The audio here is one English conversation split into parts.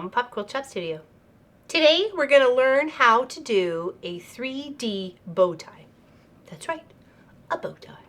Mama Pop Quilt Shop Studio. Today we're going to learn how to do a 3D bow tie. That's right, a bow tie.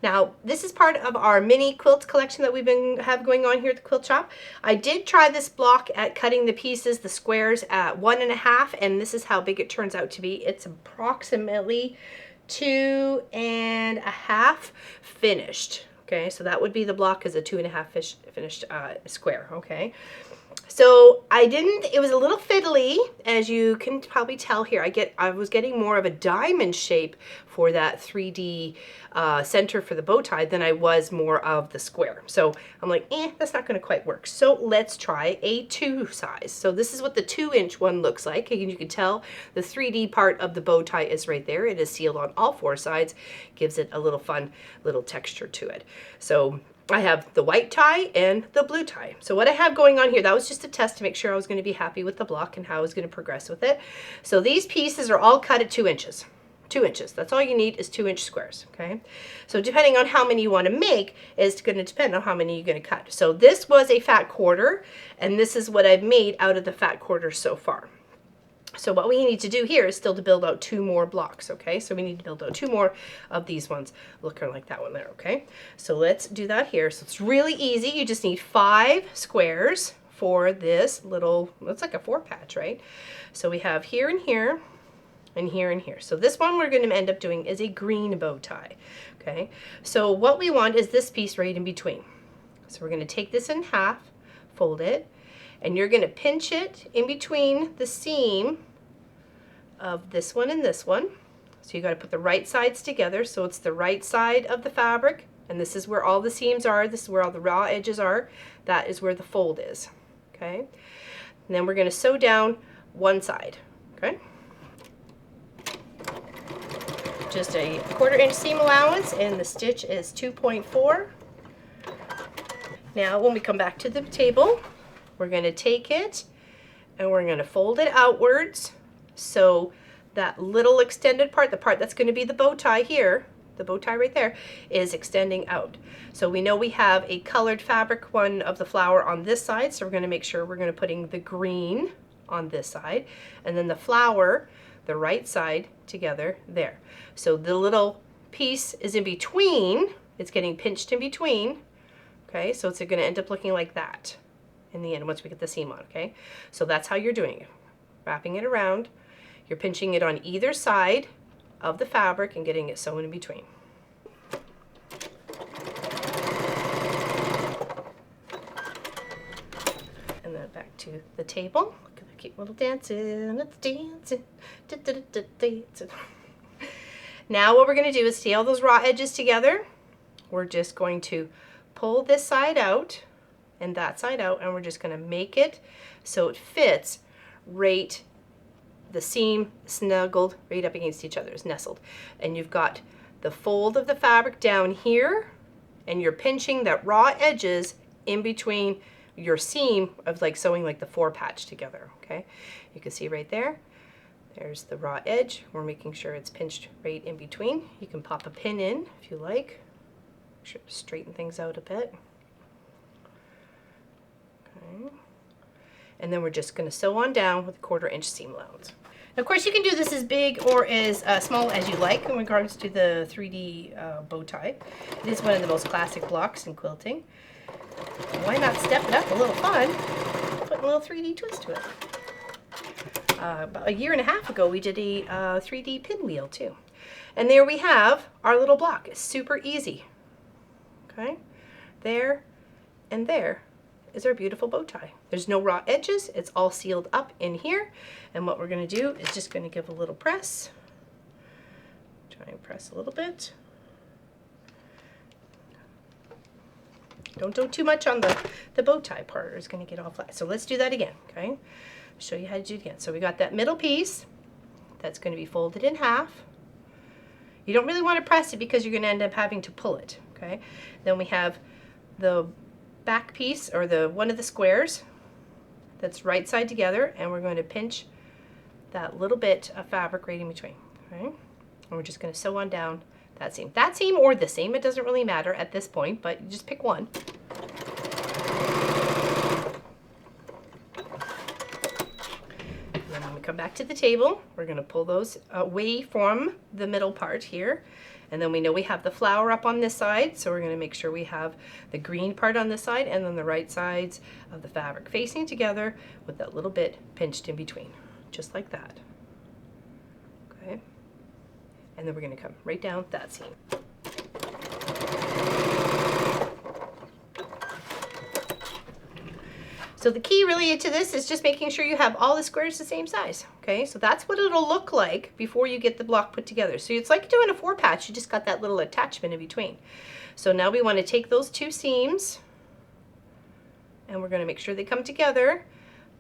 Now, this is part of our mini quilts collection that we've have going on here at the quilt shop. I did try this block at cutting the pieces, the squares, at 1.5, and this is how big it turns out to be. It's approximately 2.5 finished. Okay, so that would be the block as a 2.5 finished square. Okay. So it was a little fiddly, as you can probably tell here. I was getting more of a diamond shape for that 3D center for the bow tie than I was more of the square. So I'm like, that's not going to quite work. So let's try a 2 size. So this is what the 2-inch one looks like. And you can tell the 3D part of the bow tie is right there. It is sealed on all 4 sides. Gives it a little fun little texture to it. So I have the white tie and the blue tie. So what I have going on here, that was just a test to make sure I was going to be happy with the block and how I was going to progress with it. So these pieces are all cut at 2 inches. 2 inches. That's all you need is 2-inch squares. Okay. So depending on how many you want to make is going to depend on how many you're going to cut. So this was a fat quarter, and this is what I've made out of the fat quarter so far. So what we need to do here is still to build out 2 more blocks, okay? So we need to build out 2 more of these ones looking like that one there, okay? So let's do that here. So it's really easy. You just need 5 squares for this little, looks like a 4-patch, right? So we have here and here and here and here. So this one we're going to end up doing is a green bow tie, okay? So what we want is this piece right in between. So we're going to take this in half, fold it, and you're going to pinch it in between the seam of this one and this one. So you got to put the right sides together, so it's the right side of the fabric, and this is where all the seams are, this is where all the raw edges are, that is where the fold is. Okay? And then we're going to sew down one side. Okay? Just a 1/4 inch seam allowance, and the stitch is 2.4. Now when we come back to the table, we're going to take it and we're going to fold it outwards, so that little extended part, the part that's going to be the bow tie here, the bow tie right there, is extending out. So we know we have a colored fabric one of the flower on this side, so we're going to make sure we're going to putting the green on this side, and then the flower, the right side, together there. So the little piece is in between, it's getting pinched in between, okay, so it's going to end up looking like that in the end once we get the seam on, okay? So that's how you're doing it. Wrapping it around, you're pinching it on either side of the fabric and getting it sewn in between. And then back to the table. Look at the cute little dancing, it's dancing, dancing. Now what we're going to do is see all those raw edges together. We're just going to pull this side out and that side out, and we're just going to make it so it fits right, the seam snuggled right up against each other, is nestled. And you've got the fold of the fabric down here, and you're pinching that raw edges in between your seam of like sewing like the 4-patch together, okay? You can see right there, there's the raw edge. We're making sure it's pinched right in between. You can pop a pin in if you like. Should straighten things out a bit. Okay. And then we're just going to sew on down with a 1/4 inch seam allowance. Now, of course, you can do this as big or as small as you like in regards to the 3D bow tie. It is one of the most classic blocks in quilting. Why not step it up a little fun, put a little 3D twist to it. About 1.5 years ago, we did a 3D pinwheel too. And there we have our little block. It's super easy. Okay, there and there is our beautiful bow tie. There's no raw edges, it's all sealed up in here, and what we're going to do is just going to give a little press. Try and press a little bit. Don't do too much on the bow tie part, or it's going to get all flat. So let's do that again, okay? Show you how to do it again. So we got that middle piece that's going to be folded in half. You don't really want to press it because you're going to end up having to pull it, okay? Then we have the back piece, or the one of the squares that's right side together, and we're going to pinch that little bit of fabric right in between, okay? And we're just going to sew on down that seam. That seam or this seam, it doesn't really matter at this point, but you just pick one. come back to the table. We're going to pull those away from the middle part here. And then we know we have the flower up on this side, so we're going to make sure we have the green part on this side and then the right sides of the fabric facing together with that little bit pinched in between, just like that. Okay. And then we're going to come right down that seam. So the key really to this is just making sure you have all the squares the same size. Okay, so that's what it'll look like before you get the block put together. So it's like doing a 4-patch, you just got that little attachment in between. So now we want to take those 2 seams and we're going to make sure they come together,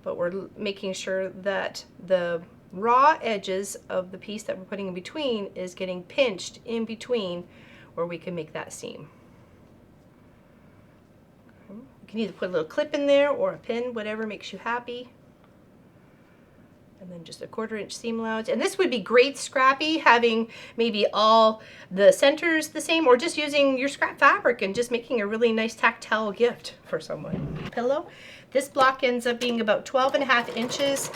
but we're making sure that the raw edges of the piece that we're putting in between is getting pinched in between where we can make that seam. You can either put a little clip in there or a pin, whatever makes you happy. And then just a 1/4 inch seam allowance. And this would be great scrappy, having maybe all the centers the same, or just using your scrap fabric and just making a really nice tactile gift for someone. Pillow. This block ends up being about 12.5 inches,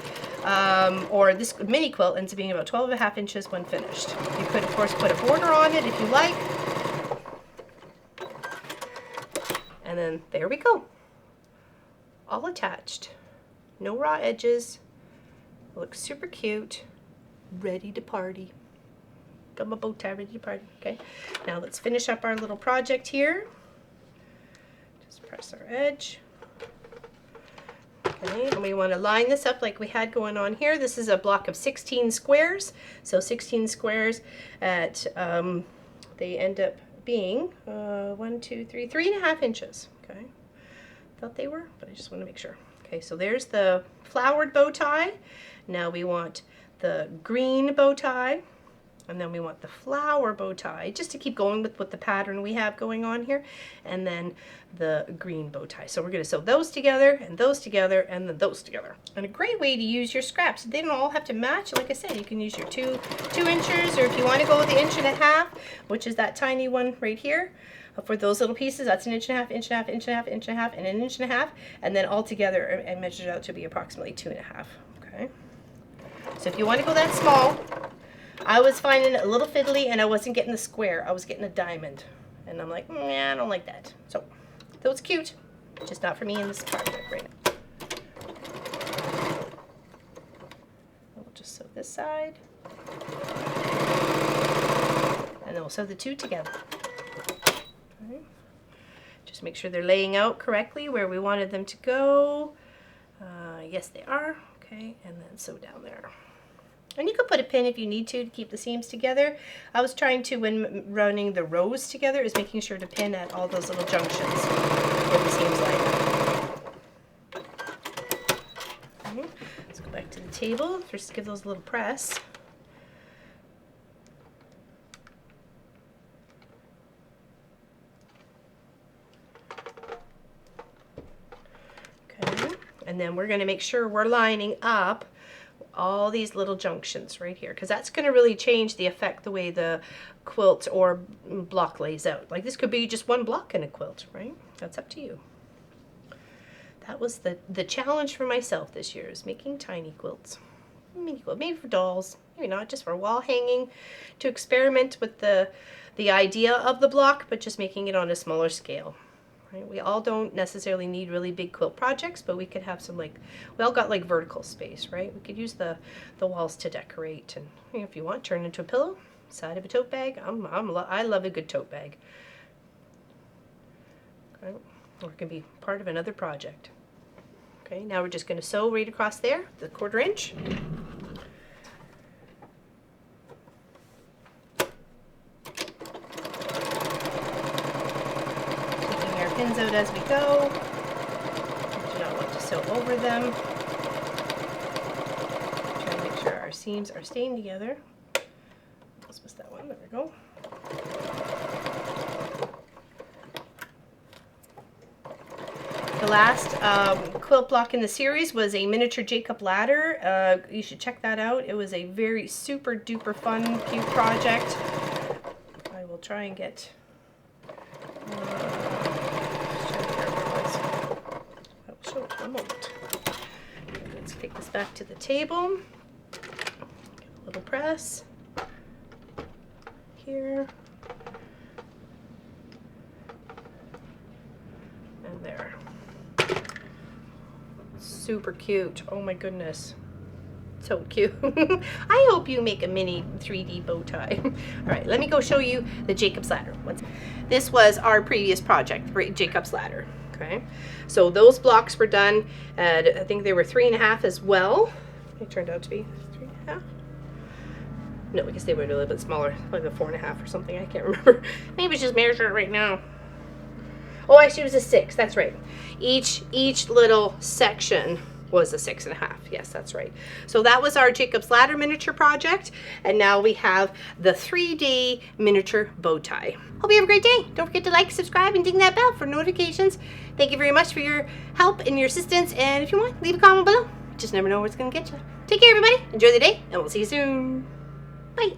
or this mini quilt ends up being about 12.5 inches when finished. You could, of course, put a border on it if you like. And then there we go. All attached. No raw edges. Looks super cute. Ready to party. Got my bow tie ready to party. Okay. Now let's finish up our little project here. Just press our edge. Okay, and we want to line this up like we had going on here. This is a block of 16 squares. So 16 squares at, they end up being 1, 2, 3, 3.5 inches. Okay, thought they were, but I just want to make sure. Okay, so there's the flowered bow tie. Now we want the green bow tie, and then we want the flower bow tie, just to keep going with the pattern we have going on here, and then the green bow tie. So we're going to sew those together, and those together, and then those together. And a great way to use your scraps, they don't all have to match. Like I said, you can use your 2 inches, or if you want to go with the 1.5 inches, which is that tiny one right here. For those little pieces, that's 1.5 inches, 1.5 inches, 1.5 inches, 1.5 inches, and 1.5 inches, and then all together I measured out to be approximately 2.5 inches. Okay. So if you want to go that small, I was finding it a little fiddly, and I wasn't getting the square. I was getting a diamond, and I'm like, nah, I don't like that. So, though it's cute, just not for me in this project right now. We'll just sew this side, and then we'll sew the 2 together. Okay. Just make sure they're laying out correctly where we wanted them to go. Yes, they are. Okay, and then sew down there. And you could put a pin if you need to keep the seams together. I was trying to, when running the rows together, is making sure to pin at all those little junctions where the seams line up. Okay. Let's go back to the table. First, give those a little press. Okay. And then we're going to make sure we're lining up all these little junctions right here, because that's going to really change the effect, the way the quilt or block lays out. Like this could be just one block in a quilt, right? That's up to you. That was the challenge for myself this year, is making tiny quilts. Mini quilt, maybe for dolls, maybe not just for wall hanging, to experiment with the idea of the block, but just making it on a smaller scale. Right? We all don't necessarily need really big quilt projects, but we could have some, like, we all got like vertical space, right? We could use the walls to decorate, and you know, if you want, turn into a pillow, side of a tote bag. I love a good tote bag. Okay. Or it can be part of another project. Okay, now we're just going to sew right across there, the 1/4 inch. Pins out as we go. Do not want to sew over them. Try to make sure our seams are staying together. Let's miss that one. There we go. The last quilt block in the series was a miniature Jacob ladder. You should check that out. It was a very super duper fun, cute project. I will try and get one moment. Let's take this back to the table. little press here and there. Super cute. Oh my goodness. So cute. I hope you make a mini 3D bow tie. All right, let me go show you the Jacob's ladder. This was our previous project, Jacob's ladder. Okay, so those blocks were done, and I think they were 3.5 as well. It turned out to be 3.5. No, I guess they were a little bit smaller, like a 4.5 or something. I can't remember. Maybe just measure it right now. Oh, actually, it was a 6. That's right. Each little section was a 6.5. Yes, that's right. So that was our Jacob's ladder miniature project, and now we have the 3D miniature bow tie. Hope you have a great day. Don't forget to like, subscribe, and ding that bell for notifications. Thank you very much for your help and your assistance, and if you want, leave a comment below. Just never know where it's going to get you. Take care, everybody. Enjoy the day, and we'll see you soon. Bye.